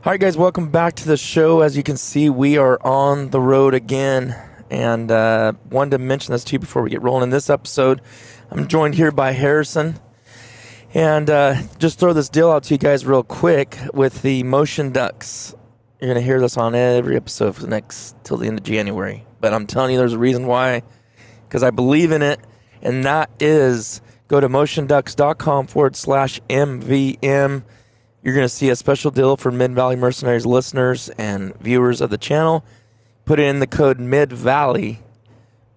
All right, guys, welcome back to the show. As you can see, we are on the road again, and wanted to mention this to you before we get rolling in this episode. I'm joined here by Harrison, and just throw this deal out to you guys real quick with the motion ducks. You're going to hear this on every episode for the next till the end of January, but I'm telling you there's a reason why, because I believe in it, and that is go to motionducks.com/MVM. You're going to see a special deal for Mid-Valley Mercenaries listeners and viewers of the channel. Put in the code MidValley.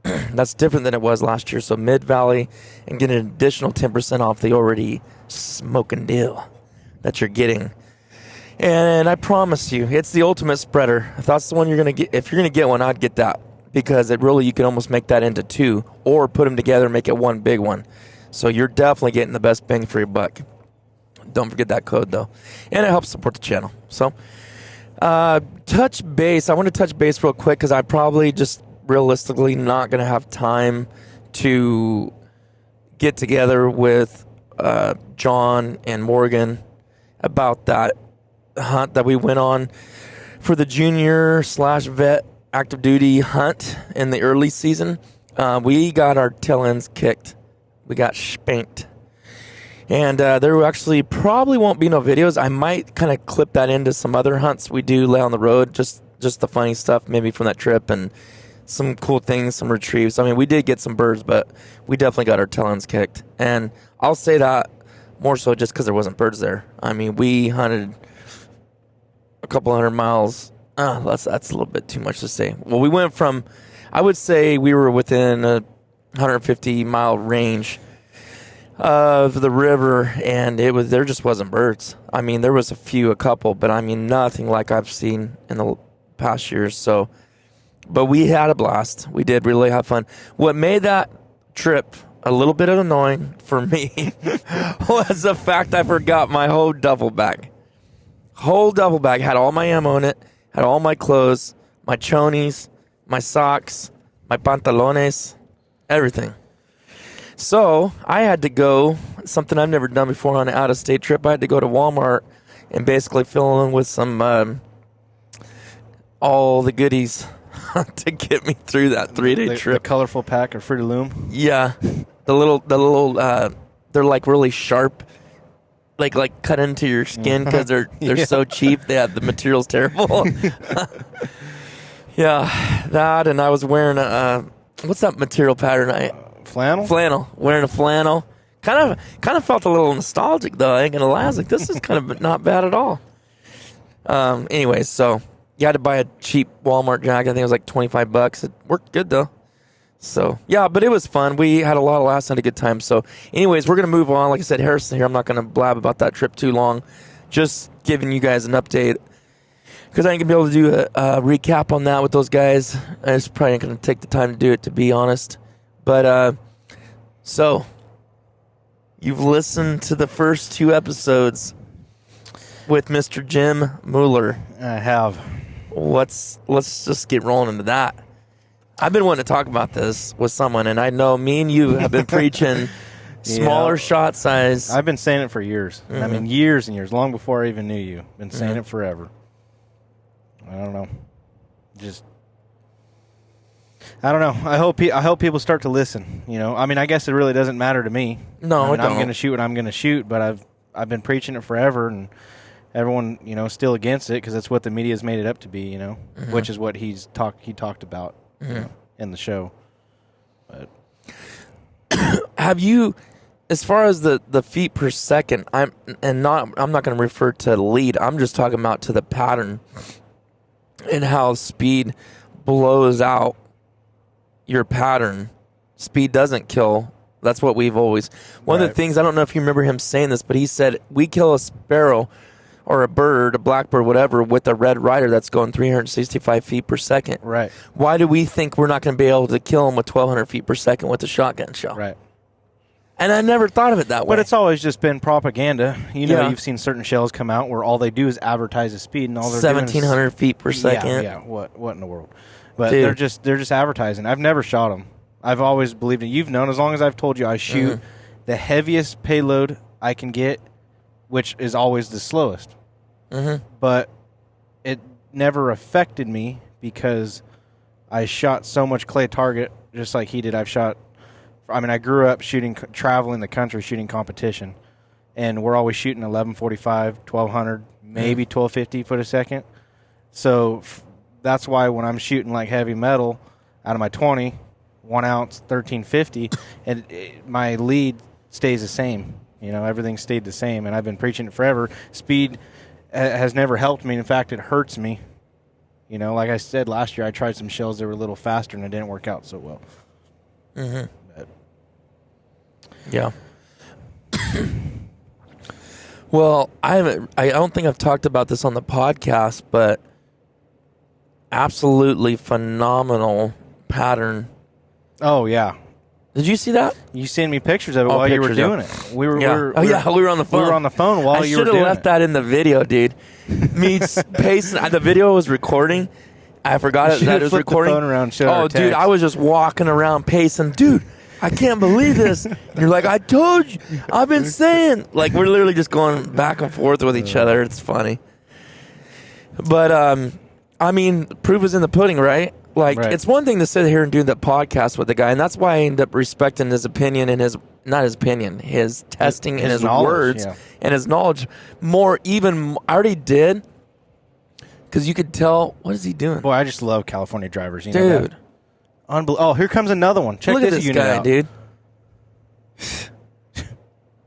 That's different than it was last year. So Mid-Valley, and get an additional 10% off the already smoking deal that you're getting. And I promise you, it's the ultimate spreader. If that's the one you're going to get, if you're going to get one, I'd get that. Because it really, you can almost make that into two, or put them together and make it one big one. So you're definitely getting the best bang for your buck. Don't forget that code, though. And it helps support the channel. So, touch base. I want to touch base real quick because I probably just realistically not going to have time to get together with John and Morgan about that hunt that we went on for the junior/vet active duty hunt in the early season. We got our tail ends kicked. We got spanked. And there actually probably won't be no videos. I might kind of clip that into some other hunts we do lay on the road, just the funny stuff maybe from that trip and some cool things, some retrieves. I mean, we did get some birds, but we definitely got our tail ends kicked. And I'll say that more so just because there wasn't birds there. I mean, we hunted a couple 100 miles. That's a little bit too much to say. Well, we went from, I would say we were within a 150-mile range of the river, and there just wasn't birds. I mean, there was a couple, but I mean nothing like I've seen in the past years. So, but we had a blast. We did really have fun. What made that trip a little bit annoying for me was the fact I forgot my whole duffel bag. Whole duffel bag had all my ammo in it, had all my clothes, my chonies, my socks, my pantalones, everything. So I had to go, something I've never done before on an out-of-state trip. I had to go to Walmart and basically fill in with some all the goodies to get me through that 3-day trip. The colorful pack of Fruit of Loom. Yeah, the little they're like really sharp, like cut into your skin because they're so cheap. They have the material's terrible. Yeah, that, and I was wearing what's that material pattern? Flannel. Wearing a flannel. Kind of felt a little nostalgic, though. I ain't gonna lie. I was like, this is kind of not bad at all. Anyways, so you had to buy a cheap Walmart jacket. I think it was like $25. It worked good, though. So, yeah, but it was fun. We had a lot of laughs and a good time. So, anyways, we're going to move on. Like I said, Harrison here. I'm not going to blab about that trip too long. Just giving you guys an update. Because I ain't going to be able to do a recap on that with those guys. I just probably ain't going to take the time to do it, to be honest. But, so, you've listened to the first 2 episodes with Mr. Jim Muller. I have. Let's just get rolling into that. I've been wanting to talk about this with someone, and I know me and you have been preaching smaller shot size. I've been saying it for years. Mm-hmm. I mean, years and years, long before I even knew you. Been saying it forever. I don't know. I don't know. I hope people start to listen. You know, I mean, I guess it really doesn't matter to me. No, I mean, it don't. I'm going to shoot what I'm going to shoot, but I've been preaching it forever, and everyone, you know, is still against it because that's what the media's made it up to be. You know, which is what he talked about you know, in the show. But have you, as far as the feet per second, I'm not going to refer to lead. I'm just talking about to the pattern and how speed blows out your pattern. Speed doesn't kill. That's what we've always... One of the things, I don't know if you remember him saying this, but he said, we kill a sparrow or a bird, a blackbird, whatever, with a red rider that's going 365 feet per second. Right. Why do we think we're not going to be able to kill him with 1,200 feet per second with a shotgun shell? Right. And I never thought of it that way. But it's always just been propaganda. You know, you've seen certain shells come out where all they do is advertise the speed, and all they're 1,700 feet per second. Yeah. What in the world? But they're just advertising. I've never shot them. I've always believed in. You've known as long as I've told you I shoot the heaviest payload I can get, which is always the slowest. But it never affected me because I shot so much clay target just like he did. I grew up traveling the country shooting competition, and we're always shooting 1145, 1200, maybe 1250 foot a second. So that's why when I'm shooting like heavy metal out of my 20, 1 ounce, 1350, and my lead stays the same. You know, everything stayed the same, and I've been preaching it forever. Speed has never helped me. In fact, it hurts me. You know, like I said last year, I tried some shells that were a little faster, and it didn't work out so well. Mm-hmm. Yeah. Well, I don't think I've talked about this on the podcast, but absolutely phenomenal pattern. Oh, yeah. Did you see that? You sent me pictures of it while you were doing it. We were on the phone. We were on the phone while you were doing it. I should have left that in the video, dude. Me pacing. The video was recording. I forgot that it was recording. The phone around, dude, I was just walking around pacing. Dude, I can't believe this. And you're like, I told you. I've been saying. Like, we're literally just going back and forth with each other. It's funny. But, I mean, proof is in the pudding, right? Like, It's one thing to sit here and do the podcast with the guy, and that's why I end up respecting his opinion and his testing and his words and his knowledge more. I already did, because you could tell, what is he doing? Boy, I just love California drivers. You dude. Know that? Oh, here comes another one. Check Look this at this unit guy, out. dude.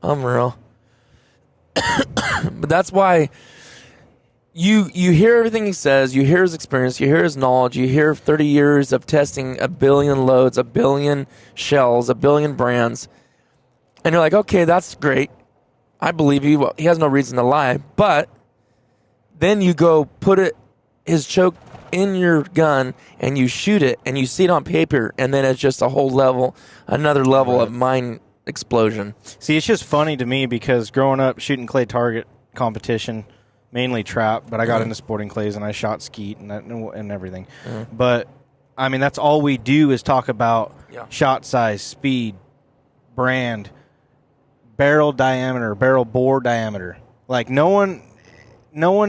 Unreal. But that's why you hear everything he says, you hear his experience, you hear his knowledge, you hear 30 years of testing 1 billion loads, 1 billion shells, 1 billion brands, and you're like, okay, that's great. I believe you. Well, he has no reason to lie. But then you go put his choke in your gun and you shoot it and you see it on paper, and then it's just another level of mind explosion. See, it's just funny to me because growing up shooting clay target competition, mainly trap, but I got into sporting clays and I shot skeet and everything. But I mean, that's all we do is talk about shot size, speed, brand, barrel diameter, barrel bore diameter. Like no one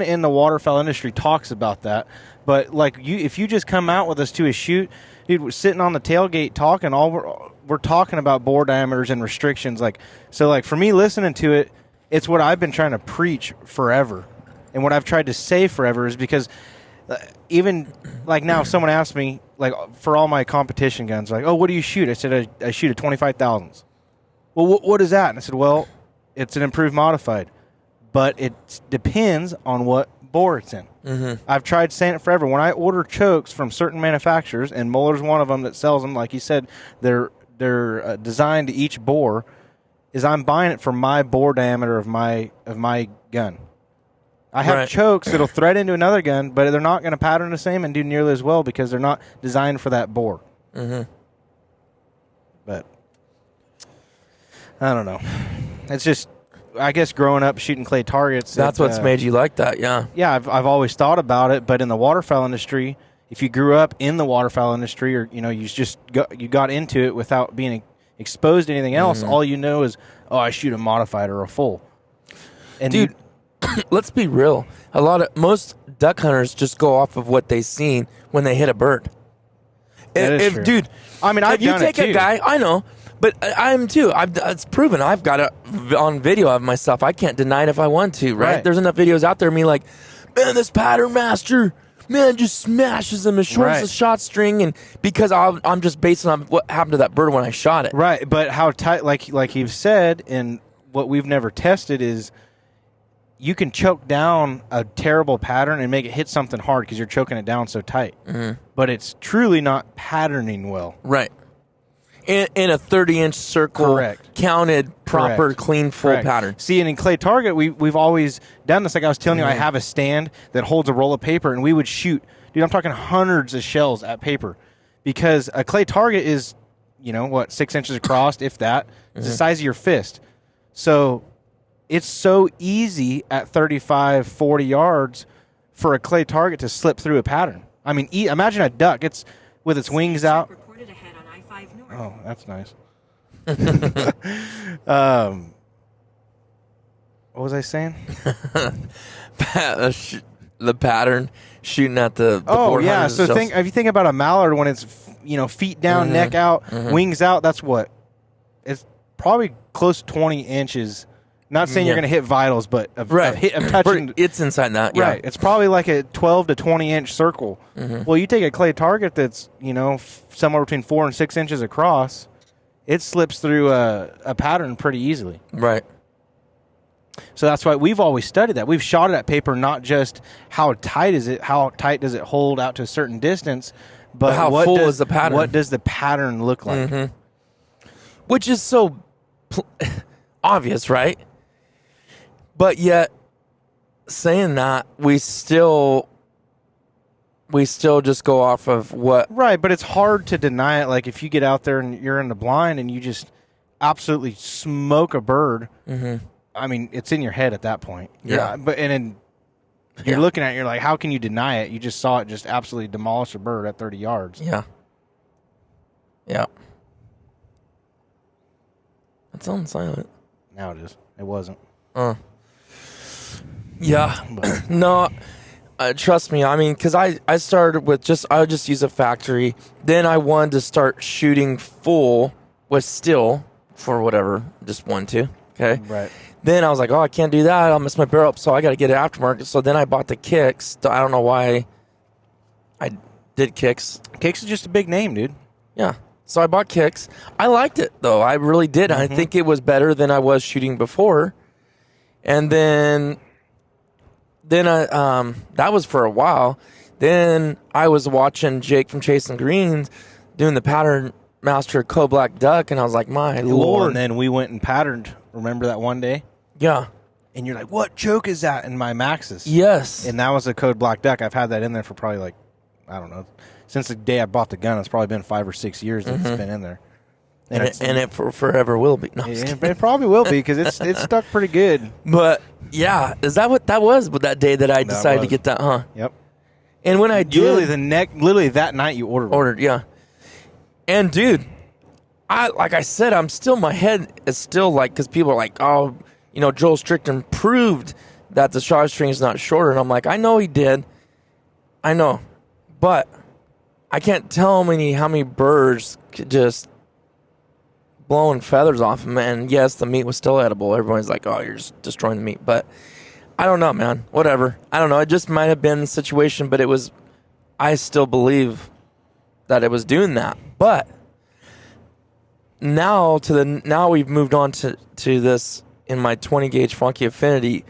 in the waterfowl industry talks about that. But like if you just come out with us to a shoot, dude, we're sitting on the tailgate talking. We're talking about bore diameters and restrictions. Like for me, listening to it, it's what I've been trying to preach forever. And what I've tried to say forever is because even like now, if someone asks me, like for all my competition guns, like, oh, what do you shoot? I said, I shoot a 25 thousandths. Well, what is that? And I said, well, it's an improved modified, but it depends on what bore it's in. Mm-hmm. I've tried saying it forever. When I order chokes from certain manufacturers, and Muller's one of them that sells them, like you said, they're designed to each bore, is I'm buying it for my bore diameter of my gun. I have chokes that'll thread into another gun, but they're not going to pattern the same and do nearly as well because they're not designed for that bore. Mm-hmm. But I don't know. It's just, I guess, growing up shooting clay targets. That's what's made you like that, yeah. Yeah, I've always thought about it, but in the waterfowl industry, if you grew up in the waterfowl industry, or you got into it without being exposed to anything else, all you know is, oh, I shoot a modified or a full. And dude, let's be real. Most duck hunters just go off of what they've seen when they hit a bird. True. Dude, I mean, if you take a guy, I know, but I'm too. It's proven. I've got it on video of myself. I can't deny it if I want to. Right? There's enough videos out there of me like, man, this pattern master, man, just smashes him and shorts the shot string, and because I'm just basing on what happened to that bird when I shot it. Right, but how tight, like you've said, and what we've never tested is, you can choke down a terrible pattern and make it hit something hard because you're choking it down so tight. Mm-hmm. But it's truly not patterning well. Right. In a 30-inch circle, counted, proper, clean, full pattern. See, and in clay target, we've always done this. Like I was telling you, I have a stand that holds a roll of paper, and we would shoot. Dude, I'm talking hundreds of shells at paper. Because a clay target is, 6 inches across, if that. It's the size of your fist. So it's so easy at 35, 40 yards for a clay target to slip through a pattern. I mean, imagine a duck. It's with its wings out. Oh, that's nice. What was I saying? the pattern shooting at the board yeah. hunters So themselves. if you think about a mallard when it's feet down, neck out, wings out, that's what it's probably close to 20 inches. Not saying you're going to hit vitals, but of touching. It's inside that, yeah. Right. It's probably like a 12 to 20 inch circle. Well, you take a clay target that's somewhere between 4 and 6 inches across, it slips through a pattern pretty easily. Right. So that's why we've always studied that. We've shot it at paper, not just how tight does it hold out to a certain distance, but how full is the pattern? What does the pattern look like? Which is so obvious, right? But yet, saying that, we still just go off of what... Right, but it's hard to deny it. Like, if you get out there and you're in the blind and you just absolutely smoke a bird, I mean, it's in your head at that point. Yeah. You're looking at it, you're like, how can you deny it? You just saw it just absolutely demolish a bird at 30 yards. Yeah. Yeah. It's on silent. Now it is. It wasn't. Yeah. No, trust me. I mean, because I started with I would just use a factory. Then I wanted to start shooting full with still for whatever, just 1-2. Okay. Right. Then I was like, oh, I can't do that. I'll mess my barrel up, so I got to get it aftermarket. So then I bought the kicks. I don't know why I did kicks. Kicks is just a big name, dude. Yeah. So I bought kicks. I liked it, though. I really did. I think it was better than I was shooting before. And then I, that was for a while. Then I was watching Jake from Chasing Greens doing the pattern master Code Black Duck, and I was like, my Lord. And then we went and patterned. Remember that one day? Yeah. And you're like, what joke is that in my Maxis? Yes. And that was a Code Black Duck. I've had that in there for probably like, I don't know, since the day I bought the gun. It's probably been 5 or 6 years that it's been in there. And it forever will be. No, it probably will be because it's stuck pretty good. But yeah, is that what that was? With that day that I decided to get that, huh? Yep. And when I did, literally that night you ordered, yeah. And dude, like I said, my head is still like, because people are like, oh, Joel Strickland proved that the shot string is not shorter, and I'm like, I know he did, I know, but I can't tell how many birds could just blowing feathers off him. And yes, the meat was still edible. Everyone's like, oh, you're just destroying the meat. But I don't know, man. Whatever. I don't know. It just might have been the situation, but I still believe that it was doing that. But now we've moved on to this in my 20 gauge Funky Affinity.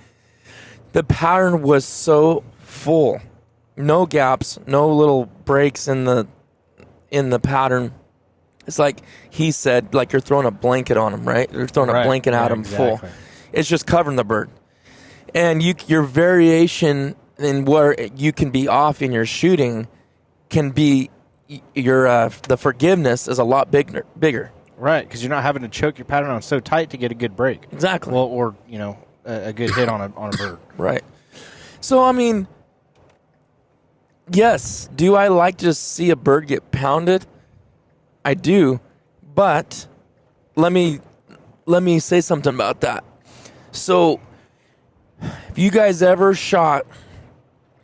The pattern was so full. No gaps, no little breaks in the pattern. It's like he said, like you're throwing a blanket on him, right? You're throwing a blanket at him full. It's just covering the bird. And your variation in where you can be off in your shooting can be the forgiveness is a lot bigger. Right, because you're not having to choke your pattern on so tight to get a good break. Exactly. Well, or a good hit on a bird. Right. So I mean, yes. Do I like to see a bird get pounded? I do, but let me say something about that. So, if you guys ever shot,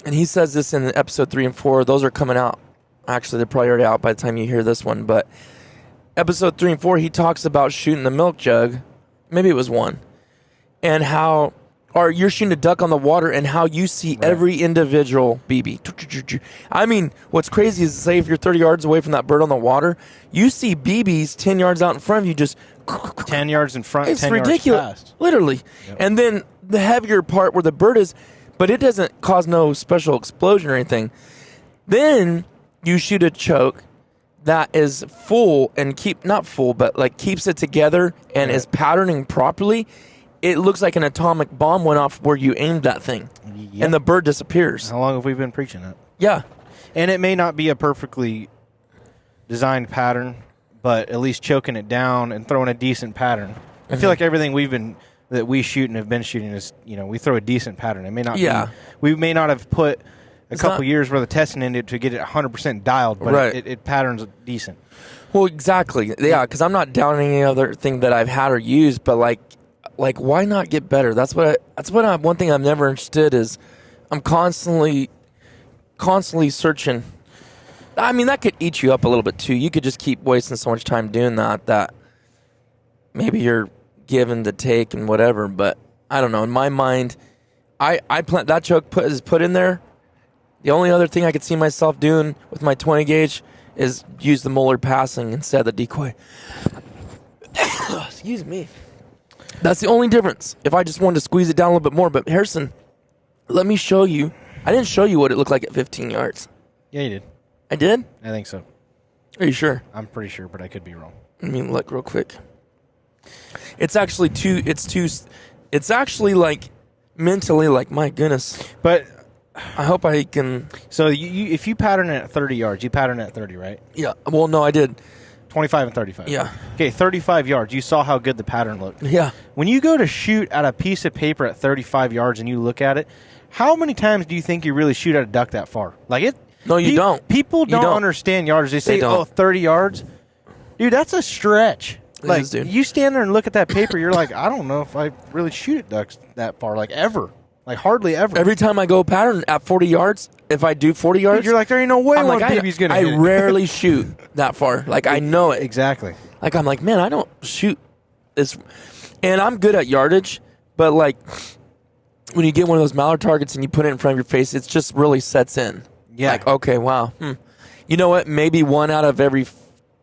and he says this in episode 3 and 4, those are coming out. Actually, they're probably already out by the time you hear this one, but episode 3 and 4, he talks about shooting the milk jug. Maybe it was 1. And how... Or you're shooting a duck on the water and how you see every individual BB. I mean, what's crazy is, say, if you're 30 yards away from that bird on the water, you see BBs 10 yards out in front of you just... 10 yards in front, it's 10 ridiculous, yards past. Literally. Yep. And then the heavier part where the bird is, but it doesn't cause no special explosion or anything. Then you shoot a choke that is full and not full, but like keeps it together and is patterning properly. It looks like an atomic bomb went off where you aimed that thing. Yep. And the bird disappears. How long have we been preaching that? Yeah. And it may not be a perfectly designed pattern, but at least choking it down and throwing a decent pattern. I feel like everything that we shoot and have been shooting is, we throw a decent pattern. It may not be, we may not have put a couple years worth of testing into it to get it 100% dialed, but it patterns decent. Well, exactly. Yeah, because I'm not down any other thing that I've had or used, but like why not get better? That's what one thing I've never understood is I'm constantly searching. I mean, that could eat you up a little bit too. You could just keep wasting so much time doing that maybe you're given to take and whatever. But I don't know. In my mind, I plant that choke is put in there. The only other thing I could see myself doing with my 20 gauge is use the Muller passing instead of the Decoy. Excuse me. That's the only difference. If I just wanted to squeeze it down a little bit more. But Harrison, let me show you. I didn't show you what it looked like at 15 yards. Yeah, you did. I did? I think so. Are you sure? I'm pretty sure, but I could be wrong. Let me look real quick. It's actually it's actually like mentally like, my goodness. But I hope I can. So if you pattern it at 30 yards, you pattern it at 30, right? Yeah. Well, no, I did. 25 and 35. Yeah. Okay, 35 yards. You saw how good the pattern looked. Yeah. When you go to shoot at a piece of paper at 35 yards and you look at it, how many times do you think you really shoot at a duck that far? Like it? No, you don't. People don't understand yardage. They say, 30 yards. Dude, that's a stretch. Like, is, dude. You stand there and look at that paper, you're like, I don't know if I really shoot at ducks that far, like ever. Like hardly ever. Every time I go pattern at 40 yards, if I do 40 yards, dude, you're like, there ain't no way I'm one like, baby's going to hit it. I rarely shoot that far. Like, I know it. Exactly. Like, I'm like, man, I don't shoot this. And I'm good at yardage, but, like, when you get one of those mallard targets and you put it in front of your face, it just really sets in. Yeah. Like, okay, wow. You know what? Maybe one out of every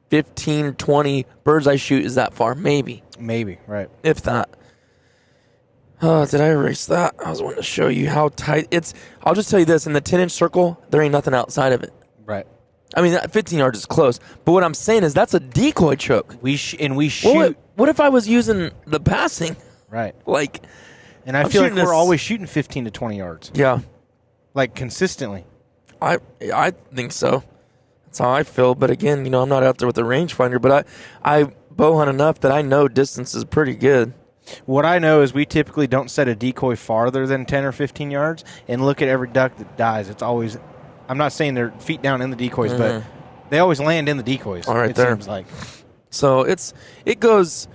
15, 20 birds I shoot is that far. Maybe. Maybe, right. If that. Oh, did I erase that? I was wanting to show you how tight it's. I'll just tell you this: in the 10-inch circle, there ain't nothing outside of it. Right. I mean, that 15 yards is close, but what I'm saying is that's a decoy choke. We shoot. What if I was using the passing? Right. Like, and I feel like we're always shooting 15 to 20 yards. Yeah. Like consistently. I think so. That's how I feel. But again, you know, I'm not out there with a rangefinder, but I bow hunt enough that I know distance is pretty good. What I know is we typically don't set a decoy farther than 10 or 15 yards and look at every duck that dies. It's always, I'm not saying they're feet down in the decoys, but they always land in the decoys. All right, it there. Seems like. So it goes,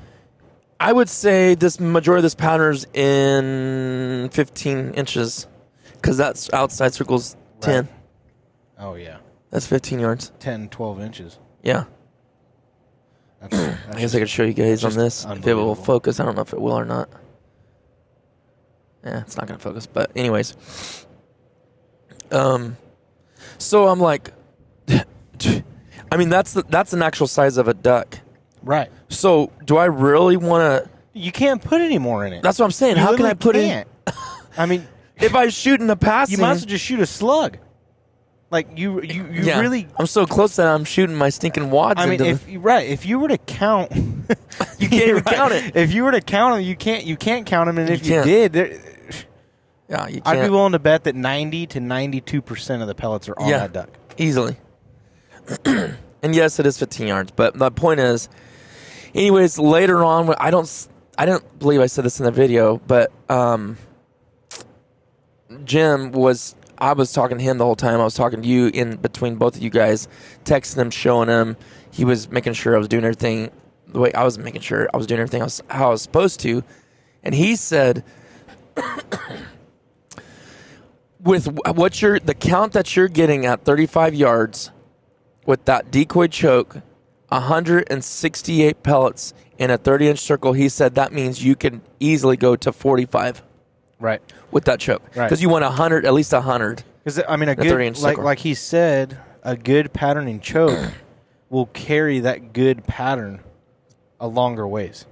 I would say this majority of this pattern's in 15 inches because that's outside circle's 10. Right. Oh, yeah. That's 15 yards. 10, 12 inches. Yeah. That's I guess I could show you guys on this if it will focus. I don't know if it will or not. Yeah, it's not going to focus. But anyways. So I'm like, I mean, that's an actual size of a duck. Right. So do I really want to? You can't put any more in it. That's what I'm saying. How can I put in? I mean, if I shoot in the passing, you might as well just shoot a slug. Like you really. I'm so close that I'm shooting my stinking wads. I mean, if you were to count, you can't even count it. If you were to count them, you can't count them. And if you did, yeah, you can't. I'd be willing to bet that 90 to 92% of the pellets are on that duck easily. And yes, it is 15 yards. But the point is, anyways, later on, I don't believe I said this in the video, but Jim was. I was talking to him the whole time. I was talking to you in between both of you guys, texting him, showing him. He was making sure I was doing everything the way I was making sure I was doing everything how I was supposed to. And he said, with the count that you're getting at 35 yards with that decoy choke, 168 pellets in a 30-inch circle, he said that means you can easily go to 45. Right. With that choke. Right. Because you want 100, at least 100. Because, I mean, a good, like he said, a good patterning choke will carry that good pattern a longer ways.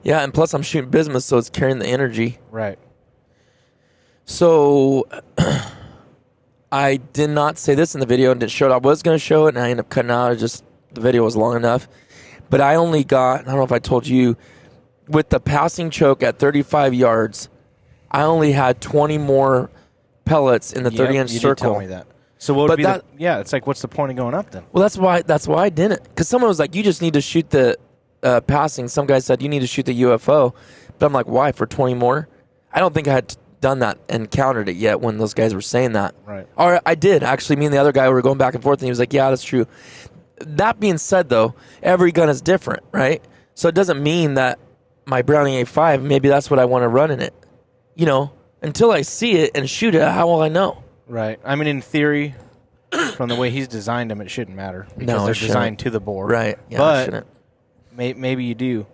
Yeah, and plus I'm shooting bismuth, so it's carrying the energy. Right. So I did not say this in the video and didn't show it. I was going to show it, and I ended up cutting out. The video was long enough. But I only got, I don't know if I told you, with the passing choke at 35 yards, I only had 20 more pellets in the 30-inch circle. Did tell me that. So what would be it's like, what's the point of going up then? Well, that's why I didn't. Because someone was like, you just need to shoot the passing. Some guy said, you need to shoot the UFO. But I'm like, why? For 20 more? I don't think I had done that and counted it yet when those guys were saying that. Right. Or I did. Actually, me and the other guy were going back and forth, and he was like, yeah, that's true. That being said, though, every gun is different, right? So it doesn't mean that my Browning A5, maybe that's what I want to run in it. You know, until I see it and shoot it, how will I know? Right. I mean, in theory, from the way he's designed them, it shouldn't matter because No, they're it designed shouldn't. to the bore. Right. Yeah, it but shouldn't. maybe you do.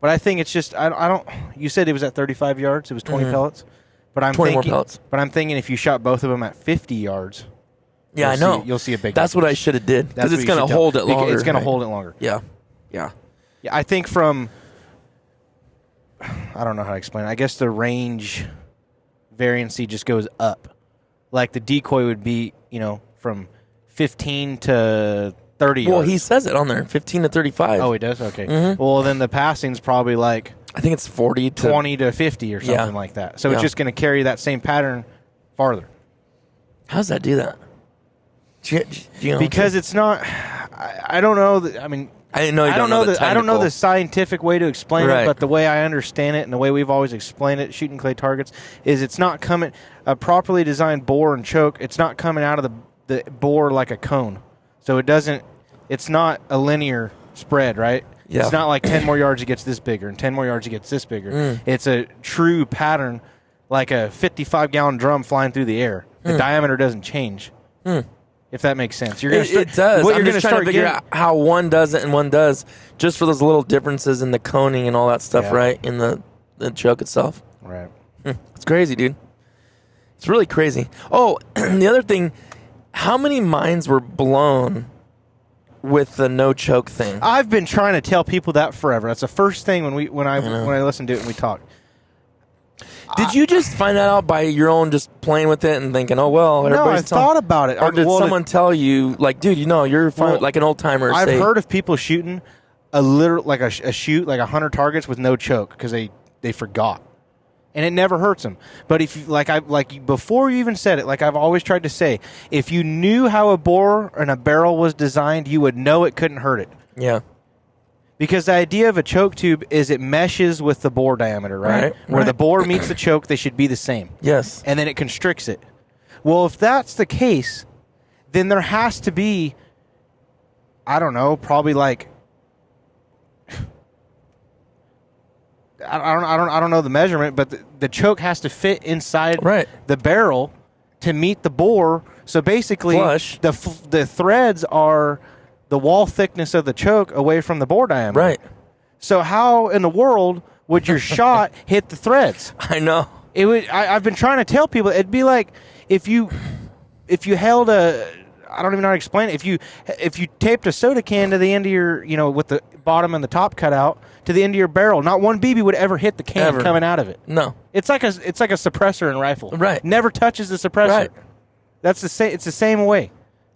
But I think it's just I don't. You said it was at 35 yards. It was 20 pellets. But I'm 20 thinking, more pellets. But I'm thinking if you shot both of them at 50 yards. Yeah, I know. You'll see a big. That's what I should have did because it's going to hold it longer. It's going to hold it longer. Yeah. Yeah. Yeah, I think I don't know how to explain it. I guess the range variancy just goes up. Like the decoy would be, from 15 to 30 yards. Well, he says it on there, 15 to 35. Oh, he does? Okay. Well, then the passing's probably like I think it's 40 to 20 to 50 or something like that. So it's just going to carry that same pattern farther. How does that do that? Do you know? Because it's not. I don't know. I mean, I didn't know you don't know the I don't know the scientific way to explain Right. it, but the way I understand it and the way we've always explained it, shooting clay targets, is it's not coming a properly designed bore and choke. It's not coming out of the bore like a cone, so it doesn't. It's not a linear spread, right? Yeah. It's not like 10 more yards it gets this bigger and 10 more yards it gets this bigger. It's a true pattern, like a 55-gallon drum flying through the air. The diameter doesn't change. If that makes sense. You're gonna it does. What I'm you're just going trying to figure out how one does it and one does, just for those little differences in the coning and all that stuff, right? In the choke itself. Right. It's crazy, dude. It's really crazy. Oh, the other thing, how many minds were blown with the no choke thing? I've been trying to tell people that forever. That's the first thing when I listen to it and we talk. Did you just find that out by your own just playing with it and thinking, oh, well, No, everybody's I thought about it. Or did someone tell you, like, dude, you're fine, like an old timer? I've heard of people shooting a shoot, like 100 targets with no choke because they forgot. And it never hurts them. But if you, before you even said it, like I've always tried to say, if you knew how a bore and a barrel was designed, you would know it couldn't hurt it. Yeah. Because the idea of a choke tube is it meshes with the bore diameter, right? Where the bore meets the choke, they should be the same. Yes. And then it constricts it. Well, if that's the case, then there has to be, I don't know, probably like, I don't know the measurement, but the choke has to fit inside the barrel to meet the bore. So basically, Flush. the threads are the wall thickness of the choke away from the bore diameter. Right. So how in the world would your shot hit the threads? I know. It would. I've been trying to tell people it'd be like if you held a. I don't even know how to explain it. If you taped a soda can to the end of your, with the bottom and the top cut out to the end of your barrel, not one BB would ever hit the can coming out of it. No. It's like a suppressor in a rifle. Right. Never touches the suppressor. Right. That's the same. It's the same way.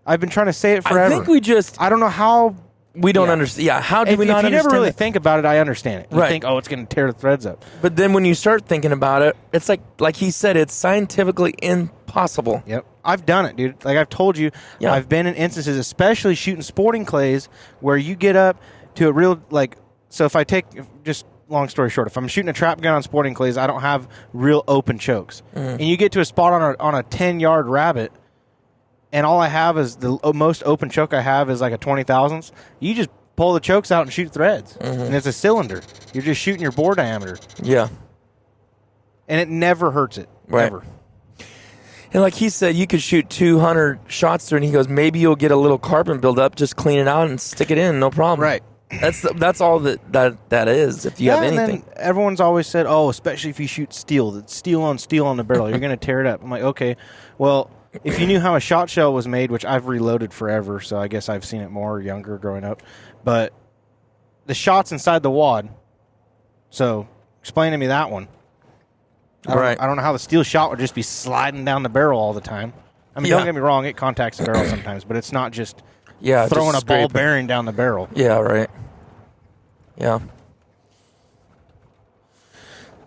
I've been trying to say it forever. I think I don't know how. We don't understand. Yeah, how do we not understand? If you never really think about it, I understand it. You think, it's going to tear the threads up. But then when you start thinking about it, it's like he said, it's scientifically impossible. Yep. I've done it, dude. Like I've told you, I've been in instances, especially shooting sporting clays, where you get up to a real, so if I take, just long story short, if I'm shooting a trap gun on sporting clays, I don't have real open chokes. And you get to a spot on a 10-yard rabbit, and all I have is the most open choke I have is like a 20,000ths. You just pull the chokes out and shoot threads. And it's a cylinder. You're just shooting your bore diameter. Yeah. And it never hurts it. Right. Ever. And like he said, you could shoot 200 shots through, and he goes, maybe you'll get a little carbon buildup, just clean it out and stick it in, no problem. Right. That's all that is, if you have anything. And then everyone's always said, especially if you shoot steel, that's steel on the barrel, you're going to tear it up. I'm like, okay, well, if you knew how a shot shell was made, which I've reloaded forever, so I guess I've seen it more younger growing up, but the shot's inside the wad. So explain to me that one. I don't know how the steel shot would just be sliding down the barrel all the time. I mean, don't get me wrong, it contacts the barrel sometimes, but it's not just throwing a ball bearing down the barrel. Yeah, right. Yeah.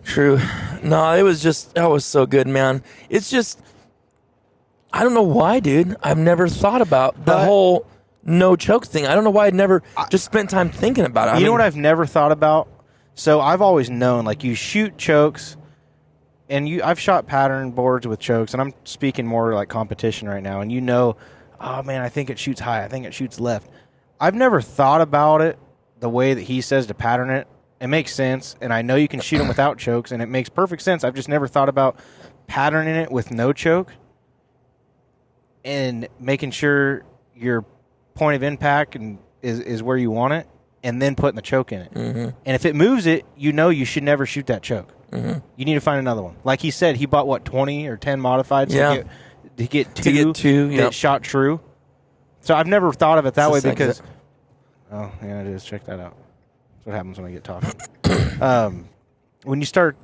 True. No, that was so good, man. It's just, I don't know why, dude. I've never thought about the whole no choke thing. I don't know why I'd never just spent time thinking about it. You know what I've never thought about? So I've always known, you shoot chokes, and I've shot pattern boards with chokes, and I'm speaking more like competition right now, and oh man, I think it shoots high, I think it shoots left. I've never thought about it the way that he says to pattern it. It makes sense, and I know you can shoot them without chokes, and it makes perfect sense. I've just never thought about patterning it with no choke and making sure your point of impact is where you want it, and then putting the choke in it. And if it moves it, you should never shoot that choke. You need to find another one. Like he said, he bought 20 or 10 modifieds to get two that shot true. So I've never thought of it that way because oh yeah, it is. Check that out. That's what happens when I get talking. When you start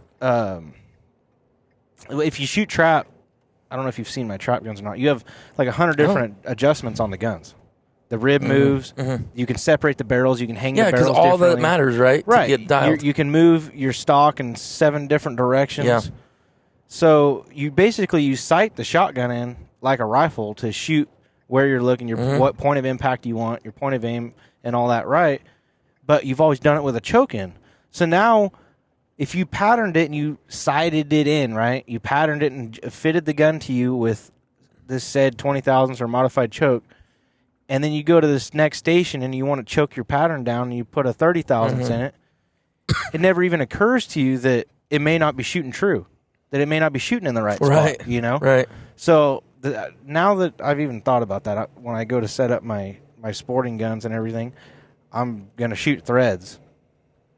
if you shoot trap, I don't know if you've seen my trap guns or not. You have like 100 different adjustments on the guns. The rib moves. You can separate the barrels. You can hang the barrels differently. Yeah, because all that matters, right? Right. To get dialed. You can move your stock in 7 different directions. Yeah. So you sight the shotgun in like a rifle to shoot where you're looking, what point of impact you want, your point of aim, and all that, right? But you've always done it with a choke in. So now, if you patterned it and you sighted it in, right? You patterned it and fitted the gun to you with this said 20 thousandths or modified choke, and then you go to this next station and you want to choke your pattern down and you put a 30 thousandths in it, it never even occurs to you that it may not be shooting true, that it may not be shooting in the right spot, you know? Right. So now that I've even thought about that, when I go to set up my sporting guns and everything, I'm going to shoot threads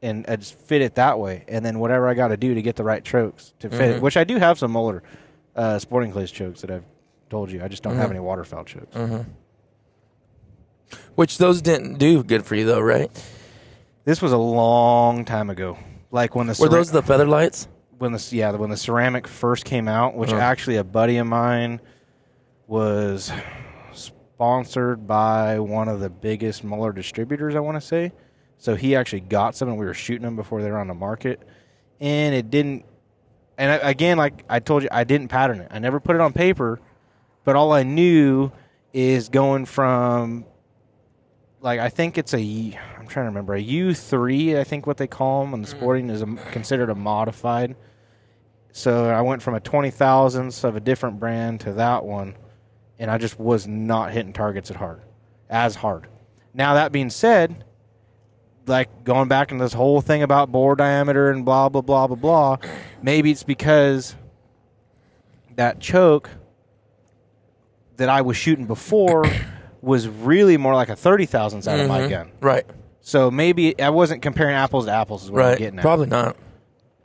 and just fit it that way. And then whatever I got to do to get the right chokes to fit it, which I do have some Muller sporting clays chokes that I've told you. I just don't have any waterfowl chokes. Which those didn't do good for you, though, right? This was a long time ago. Like when were those the feather lights? When the ceramic first came out, which actually a buddy of mine was sponsored by one of the biggest Muller distributors, I want to say. So he actually got some, and we were shooting them before they were on the market. And it didn't. And again, like I told you, I didn't pattern it. I never put it on paper, but all I knew is going from, like, I think it's I'm trying to remember, a U3, I think what they call them, and the sporting is considered a modified. So I went from a 20 thousandths of a different brand to that one, and I just was not hitting targets as hard. Now, that being said, like going back into this whole thing about bore diameter and blah, blah, blah, blah, blah, maybe it's because that choke that I was shooting before was really more like a 30 thousandths out of my gun. Right. So maybe I wasn't comparing apples to apples is what I'm getting at. Probably not.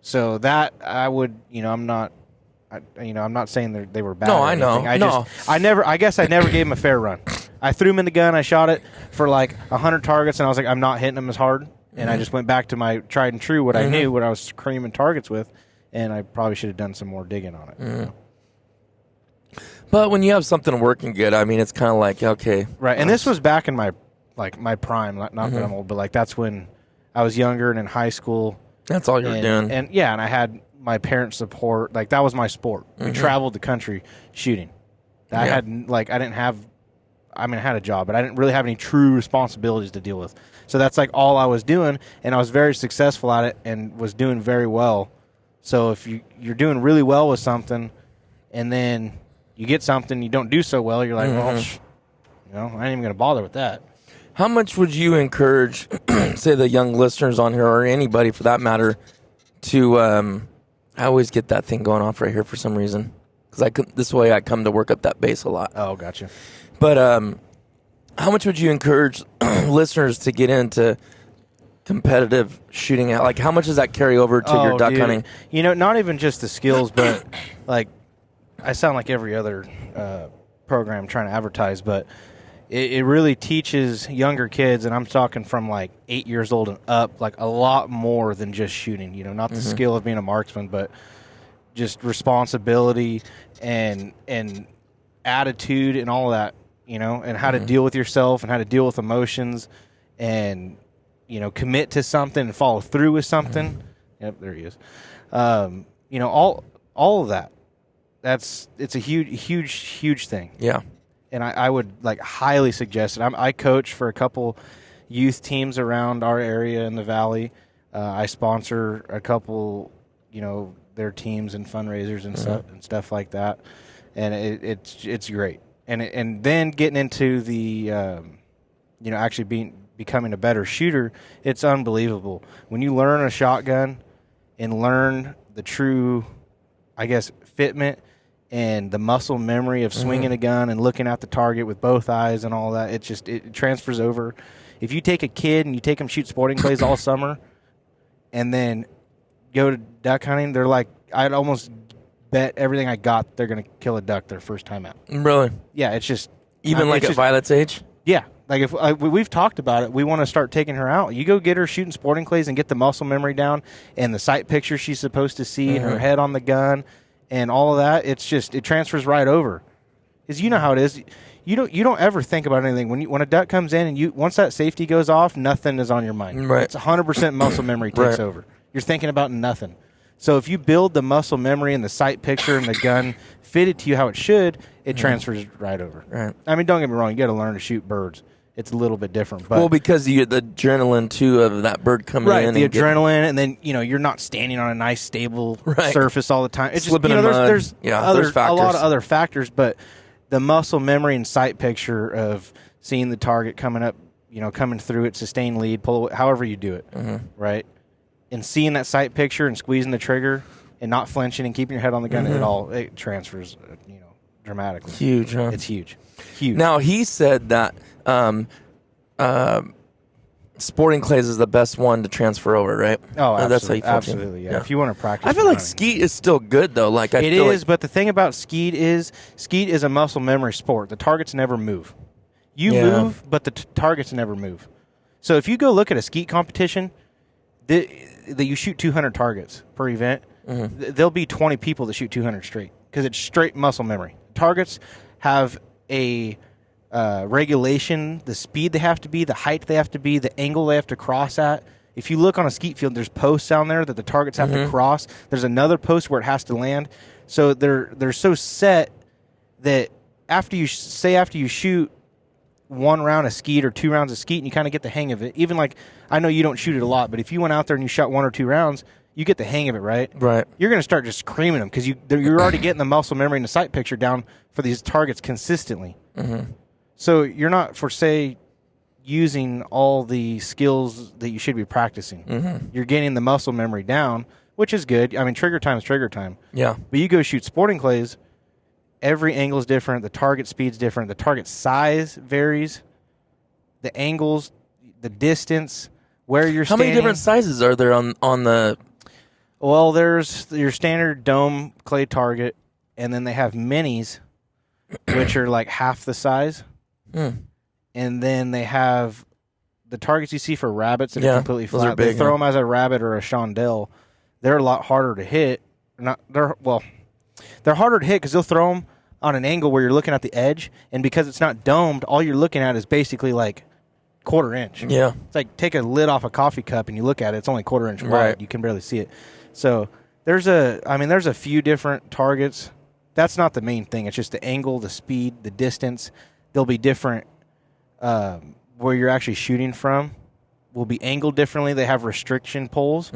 So that I would, I'm not saying they were bad. No, or I know. I guess I never gave them a fair run. I threw them in the gun. I shot it for like 100 targets, and I was like, I'm not hitting them as hard. And I just went back to my tried and true, what I knew, what I was creaming targets with, and I probably should have done some more digging on it. But when you have something working good, I mean, it's kind of like, okay. Right, and this was back in my prime, not that I'm old, but like that's when I was younger and in high school. That's all you were doing. And I had my parents' support. Like, that was my sport. We traveled the country shooting. I had I had a job, but I didn't really have any true responsibilities to deal with. So that's like all I was doing, and I was very successful at it and was doing very well. So if you're doing really well with something, and then you get something you don't do so well, you're like, well, I ain't even going to bother with that. How much would you encourage, say, the young listeners on here, or anybody for that matter, to I always get that thing going off right here for some reason, because this way I come to work up that base a lot. Oh, gotcha. But how much would you encourage listeners to get into competitive shooting? Like, how much does that carry over to your duck hunting? Not even just the skills, but like, I sound like every other program trying to advertise, but it really teaches younger kids, and I'm talking from like 8 years old and up, like a lot more than just shooting. Not the skill of being a marksman, but just responsibility and attitude and all of that. And how to deal with yourself and how to deal with emotions, and commit to something and follow through with something. Yep, there he is. All of that. It's a huge thing. Yeah. And I would like highly suggest it. I coach for a couple youth teams around our area in the valley. I sponsor a couple, their teams and fundraisers and stuff like that. And it's great. And then getting into the actually becoming a better shooter, it's unbelievable when you learn a shotgun and learn the true I guess, fitment and the muscle memory of swinging a gun and looking at the target with both eyes and all that. It transfers over. If you take a kid and you take them shoot sporting clays all summer and then go to duck hunting, they're like, I'd almost bet everything I got they're going to kill a duck their first time out. Really? Yeah, it's just... Even like at Violet's age? Yeah. Like if we've talked about it, we want to start taking her out. You go get her shooting sporting clays and get the muscle memory down and the sight picture she's supposed to see and her head on the gun and all of that. It's just, it transfers right over. Because you know how it is. You don't ever think about anything when a duck comes in and once that safety goes off, nothing is on your mind. Right. It's 100% muscle memory takes over. You're thinking about nothing. So if you build the muscle memory and the sight picture and the gun fitted to you how it should, it transfers right over. Right. I mean, don't get me wrong. You got to learn to shoot birds. It's a little bit different. But because you get the adrenaline, too, of that bird coming in. Right, the adrenaline, and then, you're not standing on a nice, stable surface all the time. It's slipping just, in mud. there's factors. A lot of other factors, but the muscle memory and sight picture of seeing the target coming up, coming through it, sustained lead, pull, however you do it, right? And seeing that sight picture and squeezing the trigger and not flinching and keeping your head on the gun, it transfers, dramatically. Huge, huh? It's huge. Huge. Now, he said that sporting clays is the best one to transfer over, right? Oh, absolutely. That's how you feel. Absolutely, yeah. If you want to practice. I feel like skeet is still good, though. Like it is, but the thing about skeet is a muscle memory sport. The targets never move. You move, but the targets never move. So if you go look at a skeet competition, that you shoot 200 targets per event, there'll be 20 people that shoot 200 straight because it's straight muscle memory. Targets have a regulation, the speed they have to be, the height they have to be, the angle they have to cross at. If you look on a skeet field, there's posts down there that the targets have to cross. There's another post where it has to land. So they're so set that after you shoot one round of skeet or 2 rounds of skeet and you kind of get the hang of it, even like, I know you don't shoot it a lot, but if you went out there and you shot 1 or 2 rounds, you get the hang of it, right? Right. You're going to start just screaming them because you're already getting the muscle memory and the sight picture down for these targets consistently. So you're not, using all the skills that you should be practicing. You're getting the muscle memory down, which is good. I mean, trigger time is trigger time. Yeah. But you go shoot sporting clays, every angle is different. The target speed's different. The target size varies. The angles, the distance, where you're standing. How many different sizes are there on the... Well, there's your standard dome clay target, and then they have minis, which are like half the size. And then they have the targets you see for rabbits that are completely flat. Are big, they throw them as a rabbit or a chandelle. They're a lot harder to hit. They're harder to hit because they'll throw them on an angle where you're looking at the edge, and because it's not domed, all you're looking at is basically like 1/4 inch. Yeah. It's like take a lid off a coffee cup and you look at it, it's only 1/4 inch wide. Right. You can barely see it. So there's a few different targets. That's not the main thing. It's just the angle, the speed, the distance. There'll be different where you're actually shooting from will be angled differently. They have restriction poles.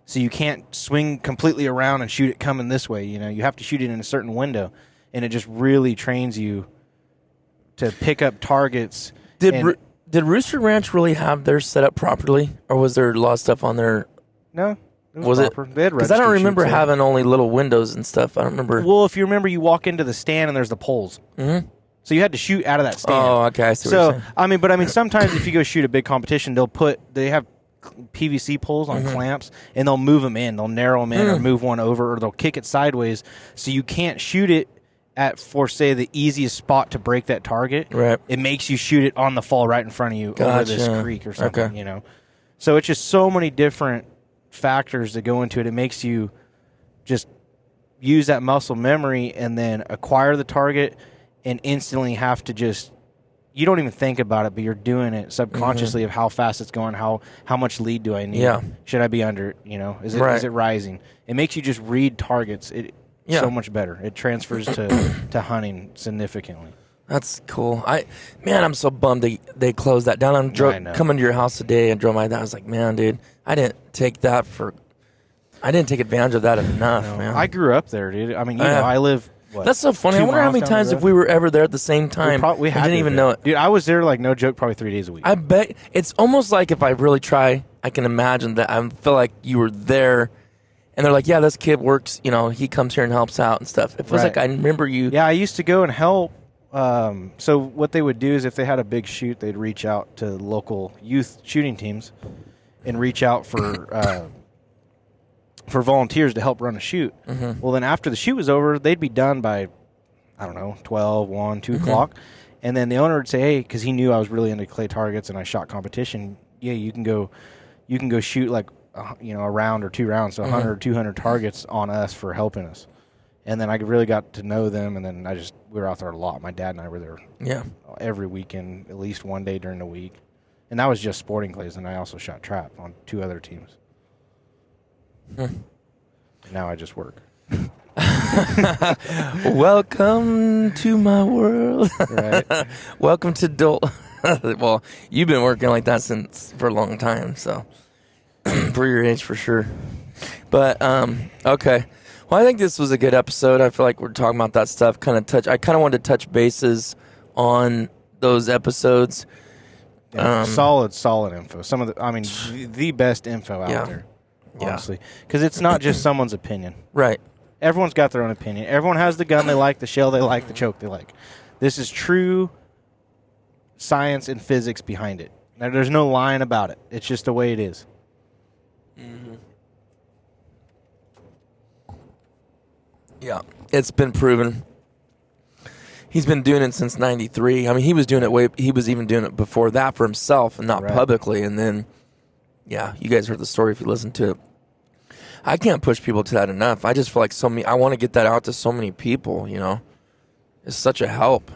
So you can't swing completely around and shoot it coming this way. You have to shoot it in a certain window. And it just really trains you to pick up targets. Did Rooster Ranch really have theirs set up properly? Or was there a lot of stuff on there? No. Was it? Because I don't remember having only little windows and stuff. I don't remember. Well, if you remember, you walk into the stand and there's the poles. So you had to shoot out of that stand. Oh, okay. I see what you're saying. I mean, sometimes if you go shoot a big competition, they have PVC poles on clamps, and they'll move them in. They'll narrow them in or move one over, or they'll kick it sideways. So you can't shoot it for, say, the easiest spot to break that target. Right. It makes you shoot it on the fall right in front of you over this creek or something, Okay. So it's just so many different factors that go into it. It makes you just use that muscle memory and then acquire the target and instantly have to just, you don't even think about it, but you're doing it subconsciously of how fast it's going, how much lead do I need? Yeah. Should I be under, is it rising? It makes you just read targets so much better. It transfers to hunting significantly. That's cool. I'm so bummed they closed that down. I'm coming to your house today and drove by that. I was like, man, dude, I didn't take advantage of that enough, man. I grew up there, dude. I mean, I live... What, that's so funny. I wonder how many times if we were ever there at the same time, we didn't even know it. Dude, I was there, like, no joke, probably 3 days a week. I bet it's almost like if I really try, I can imagine that I feel like you were there And they're like, yeah, this kid works, he comes here and helps out and stuff. It feels like I remember you. Yeah, I used to go and help. So what they would do is if they had a big shoot, they'd reach out to local youth shooting teams and reach out for volunteers to help run a shoot. Mm-hmm. Well, then after the shoot was over, they'd be done by, 12, 1, 2 o'clock. And then the owner would say, hey, because he knew I was really into clay targets and I shot competition, yeah, you can go shoot like, a round or 2 rounds, so 100 or 200 targets on us for helping us. And then I really got to know them, and then we were out there a lot. My dad and I were there every weekend, at least one day during the week. And that was just sporting clays, and I also shot trap on 2 other teams. Now I just work. Welcome to my world. Right. Welcome to adult. Well, you've been working like that for a long time, so for your age, for sure. But okay. Well, I think this was a good episode. I feel like we're talking about that stuff. I kind of wanted to touch bases on those episodes. Yeah, solid info. Some of the best info out there, honestly, because it's not just someone's opinion. Right. Everyone's got their own opinion. Everyone has the gun they like, the shell they like, the choke they like. This is true science and physics behind it. Now, there's no lying about it. It's just the way it is. Mm-hmm. Yeah, it's been proven. He's been doing it since '93. I mean, he was even doing it before that for himself and not publicly. And then, you guys heard the story if you listened to it. I can't push people to that enough. I just feel like I want to get that out to so many people, It's such a help.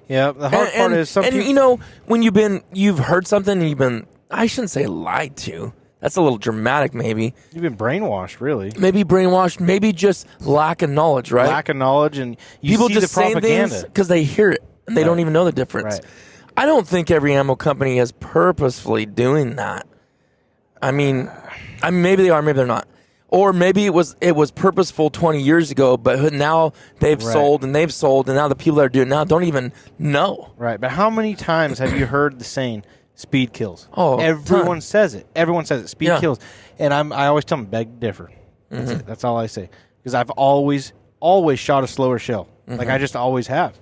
Yeah, the hard part is some people... when you've heard something and I shouldn't say lied to. That's a little dramatic, maybe. You've been brainwashed, really. Maybe brainwashed, maybe just lack of knowledge, right? Lack of knowledge, and people see just the propaganda. Say things because they hear it, and they don't even know the difference. Right. I don't think every ammo company is purposefully doing that. I mean, maybe they are, maybe they're not. Or maybe it was purposeful 20 years ago, but now they've sold, and now the people that are doing it now don't even know. Right, but how many times have you heard the saying, speed kills? Oh, everyone says it. Everyone says it. Speed kills. And I always tell them, beg to differ. That's it. That's all I say. Because I've always shot a slower shell. Like I just always have.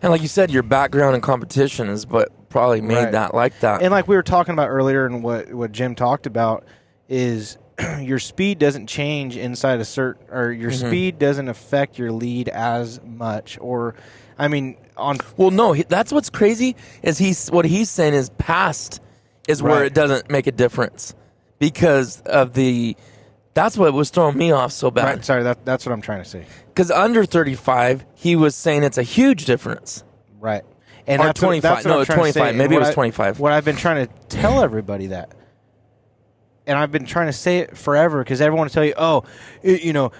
And like you said, your background in competition is what probably made that like that. And like we were talking about earlier, and what Jim talked about is your speed doesn't change inside a certain, or your speed doesn't affect your lead as much. Or, well, no, that's what's crazy is what he's saying is past is where it doesn't make a difference because of that's what was throwing me off so bad. Right, sorry, that's what I'm trying to say. Because under 35, he was saying it's a huge difference. Right. And or 25. No, 25. Maybe it was 25. What I've been trying to tell everybody that. And I've been trying to say it forever because everyone will tell you,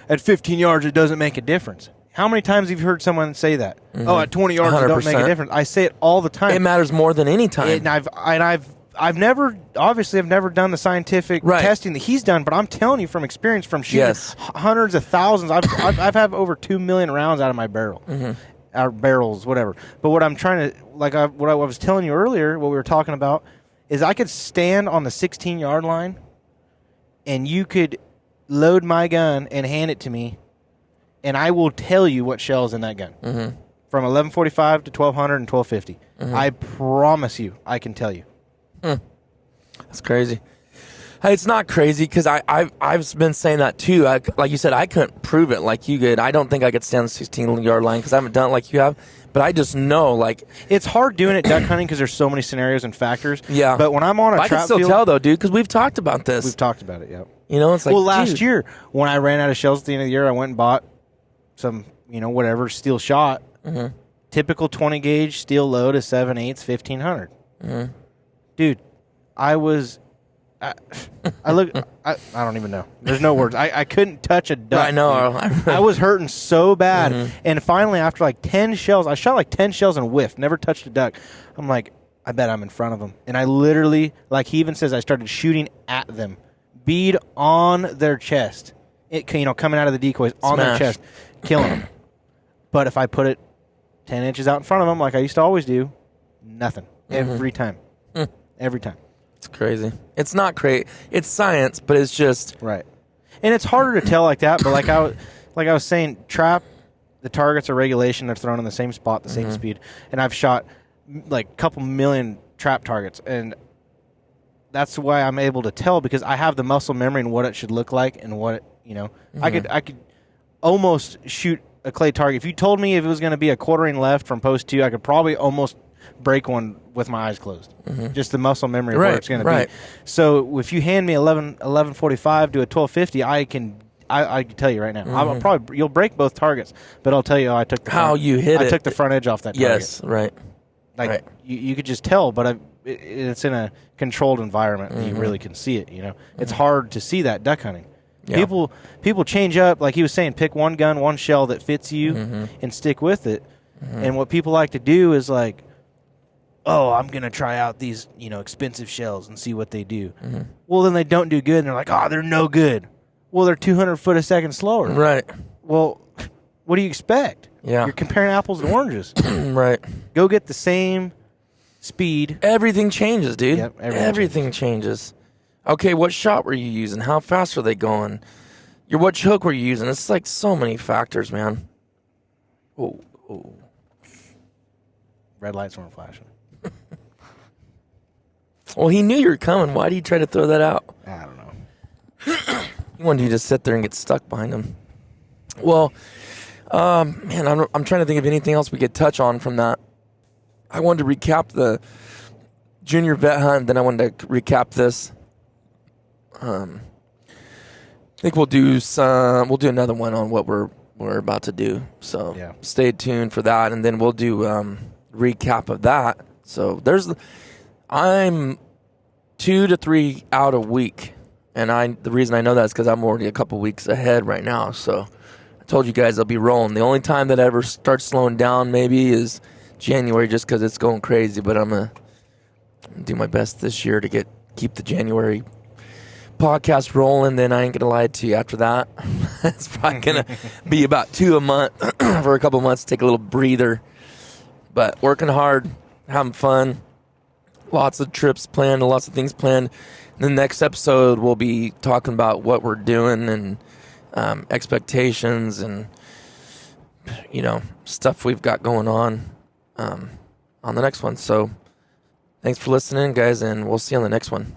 at 15 yards it doesn't make a difference. How many times have you heard someone say that? Oh, at 20 yards 100%. It don't make a difference. I say it all the time. It matters more than any time. And I've never done the scientific testing that he's done, but I'm telling you from experience, from shooting hundreds of thousands, I've had over 2 million rounds out of my barrel, our barrels, whatever. But what I'm trying to, what I was telling you earlier, what we were talking about, is I could stand on the 16-yard line, and you could load my gun and hand it to me, and I will tell you what shell's in that gun. From 1145 to 1200 and 1250. I promise you, I can tell you. That's crazy. Hey, it's not crazy because I've been saying that too. Like you said, I couldn't prove it like you could. I don't think I could stand the 16-yard line because I haven't done it like you have. But I just know, it's hard doing it duck hunting because there's so many scenarios and factors. Yeah. But when I'm on a trap field, I can still tell though, dude, because we've talked about this. We've talked about it. Yeah. It's like, last year when I ran out of shells at the end of the year, I went and bought some, whatever steel shot. Typical 20 gauge steel load is 7/8, 1500. Dude, I don't even know. There's no words. I couldn't touch a duck. I know. I was hurting so bad. And finally, after 10 shells, I shot 10 shells and whiffed. Never touched a duck. I'm like, I bet I'm in front of them. And I literally, he even says, I started shooting at them. Bead on their chest. It, coming out of the decoys on their chest. Killing them. But if I put it 10 inches out in front of them like I used to always do, nothing. Every time. Every time. It's crazy. It's not crazy. It's science, but it's just... Right. And it's harder to tell like that, but like I was saying, trap, the targets are regulation. They're thrown in the same spot, the same speed. And I've shot like a couple million trap targets, and that's why I'm able to tell, because I have the muscle memory and what it should look like and what it, I could almost shoot a clay target. If you told me if it was going to be a quartering left from post 2, I could probably almost break one with my eyes closed. Just the muscle memory of where it's going to be. So if you hand me 1145 to a 1250, I can tell you right now. I'll probably, you'll break both targets, but I'll tell you, I took the I took the front edge off that target. Yes, right. Like you could just tell, but it's in a controlled environment and you really can see it. It's hard to see that duck hunting. Yeah. People change up, like he was saying, pick one gun, one shell that fits you and stick with it. And what people like to do is like, oh, I'm going to try out these, expensive shells and see what they do. Well, then they don't do good, and they're like, oh, they're no good. Well, they're 200 foot a second slower. Right. Well, what do you expect? Yeah. You're comparing apples and oranges. Right. Go get the same speed. Everything changes, dude. Yep, everything changes. Okay, what shot were you using? How fast are they going? What hook were you using? It's like so many factors, man. Oh. Red lights weren't flashing. Well, he knew you were coming. Why did he try to throw that out? I don't know. He wanted you to sit there and get stuck behind him. Well, man, I'm trying to think of anything else we could touch on from that. I wanted to recap the junior vet hunt, then I wanted to recap this. I think we'll do another one on what we're about to do. So Stay tuned for that, and then we'll do recap of that. So I'm 2 to 3 out a week, and the reason I know that is because I'm already a couple weeks ahead right now. So I told you guys I'll be rolling. The only time that I ever start slowing down maybe is January, just because it's going crazy. But I'm gonna do my best this year to keep the January podcast rolling. Then I ain't gonna lie to you. After that, it's probably gonna be about 2 a month for a couple months. Take a little breather, but working hard, having fun, lots of trips planned, lots of things planned. The next episode we'll be talking about what we're doing and expectations and stuff we've got going on the next one. So thanks for listening, guys, and we'll see you on the next one.